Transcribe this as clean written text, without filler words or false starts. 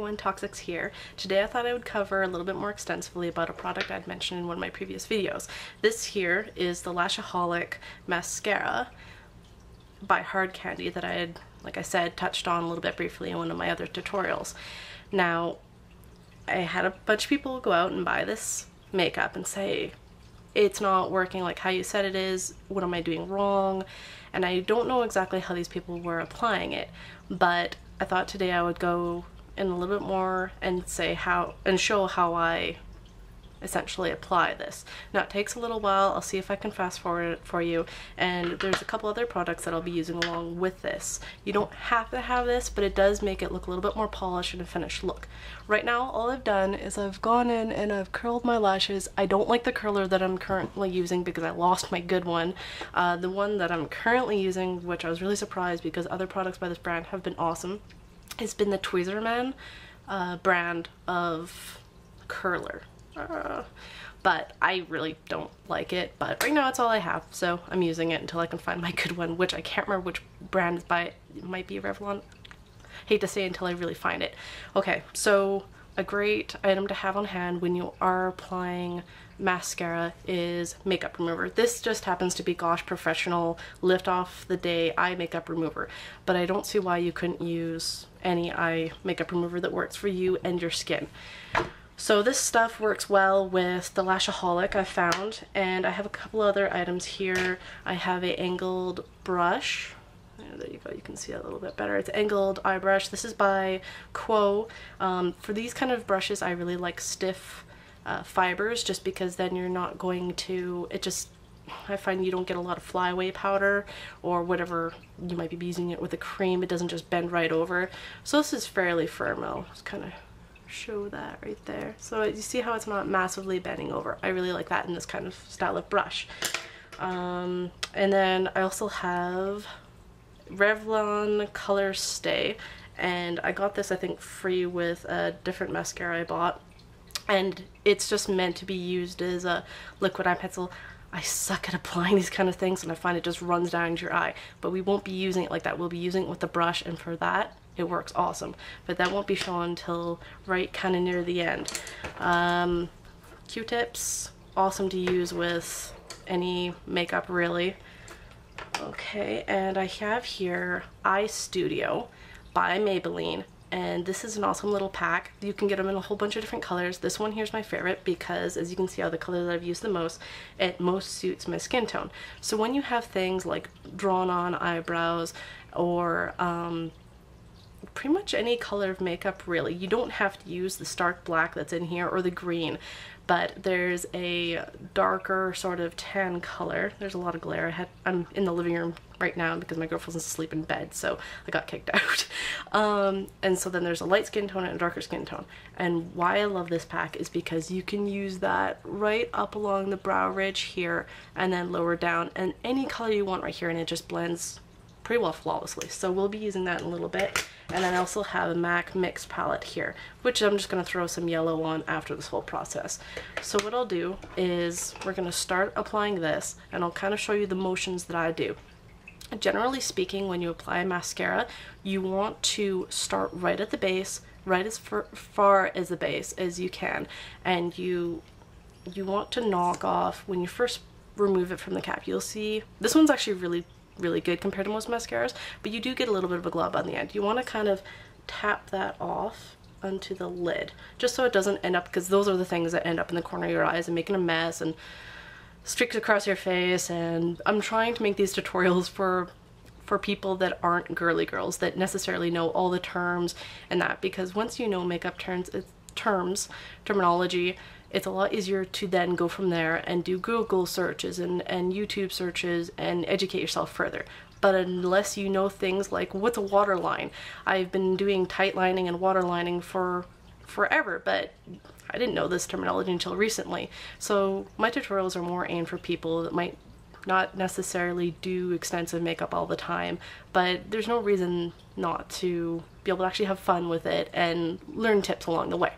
everyone, Toxics here. Today I thought I would cover a little bit more extensively about a product I'd mentioned in one of my previous videos. This here is the Lashohalic Mascara by Hard Candy that I had, like I said, touched on a little bit briefly in one of my other tutorials. Now, I had a bunch of people go out and buy this makeup and say, it's not working like how you said it is, what am I doing wrong? And I don't know exactly how these people were applying it, but I thought today I would go in a little bit more and say how, and show how I essentially apply this. Now it takes a little while, I'll see if I can fast forward it for you, and there's a couple other products that I'll be using along with this. You don't have to have this, but it does make it look a little bit more polished and a finished look. Right now all I've done is I've gone in and I've curled my lashes. I don't like the curler that I'm currently using because I lost my good one. The one that I'm currently using, which I was really surprised because other products by this brand have been awesome, has been the Tweezerman brand of curler. But I really don't like it, but right now it's all I have, so I'm using it until I can find my good one, which I can't remember which brand is by. It might be Revlon. Hate to say until I really find it. Okay, so a great item to have on hand when you are applying mascara is makeup remover. This just happens to be Gosh Professional Lift Off the Day Eye Makeup Remover, but I don't see why you couldn't use any eye makeup remover that works for you and your skin. So this stuff works well with the Lashohalic I found, and I have a couple other items here. I have a angled brush. There you go, you can see it a little bit better. It's an angled eye brush. This is by Quo. For these kind of brushes I really like stiff fibers, just because then you're not going to, I find you don't get a lot of flyaway powder or whatever you might be using it with a cream. It doesn't just bend right over. So this is fairly firm. I'll just kind of show that right there. So you see how it's not massively bending over. I really like that in this kind of style of brush. And then I also have Revlon ColorStay, and I got this I think free with a different mascara I bought, and it's just meant to be used as a liquid eye pencil. I suck at applying these kind of things and I find it just runs down into your eye, but we won't be using it like that. We'll be using it with the brush, and for that it works awesome, but that won't be shown until right kind of near the end. Qutips, awesome to use with any makeup really. Okay, and I have here Eyestudio by Maybelline, and this is an awesome little pack. You can get them in a whole bunch of different colors. This one here's my favorite because, as you can see, all the colors that I've used the most, it most suits my skin tone. So when you have things like drawn on eyebrows or pretty much any color of makeup really, you don't have to use the stark black that's in here or the green, but there's a darker sort of tan color. There's a lot of glare. I'm in the living room right now because my girlfriend's asleep in bed, so I got kicked out. And so then there's a light skin tone and a darker skin tone, and why I love this pack is because you can use that right up along the brow ridge here and then lower down, and any color you want right here, and it just blends pretty well flawlessly. So we'll be using that in a little bit. And then I also have a MAC mix palette here, which I'm just going to throw some yellow on after this whole process. So what I'll do is we're going to start applying this, and I'll kind of show you the motions that I do. Generally speaking, when you apply mascara, you want to start right at the base, right as far as the base as you can, and you want to knock off when you first remove it from the cap. You'll see this one's actually really good compared to most mascaras, but you do get a little bit of a glob on the end. You want to kind of tap that off onto the lid, just so it doesn't end up, because those are the things that end up in the corner of your eyes and making a mess and streaks across your face. And I'm trying to make these tutorials for people that aren't girly girls, that necessarily know all the terms and that, because once you know makeup terminology, it's a lot easier to then go from there and do Google searches and YouTube searches and educate yourself further. But unless you know things like what's a waterline, I've been doing tight lining and waterlining for forever, but I didn't know this terminology until recently. So my tutorials are more aimed for people that might not necessarily do extensive makeup all the time, but there's no reason not to be able to actually have fun with it and learn tips along the way.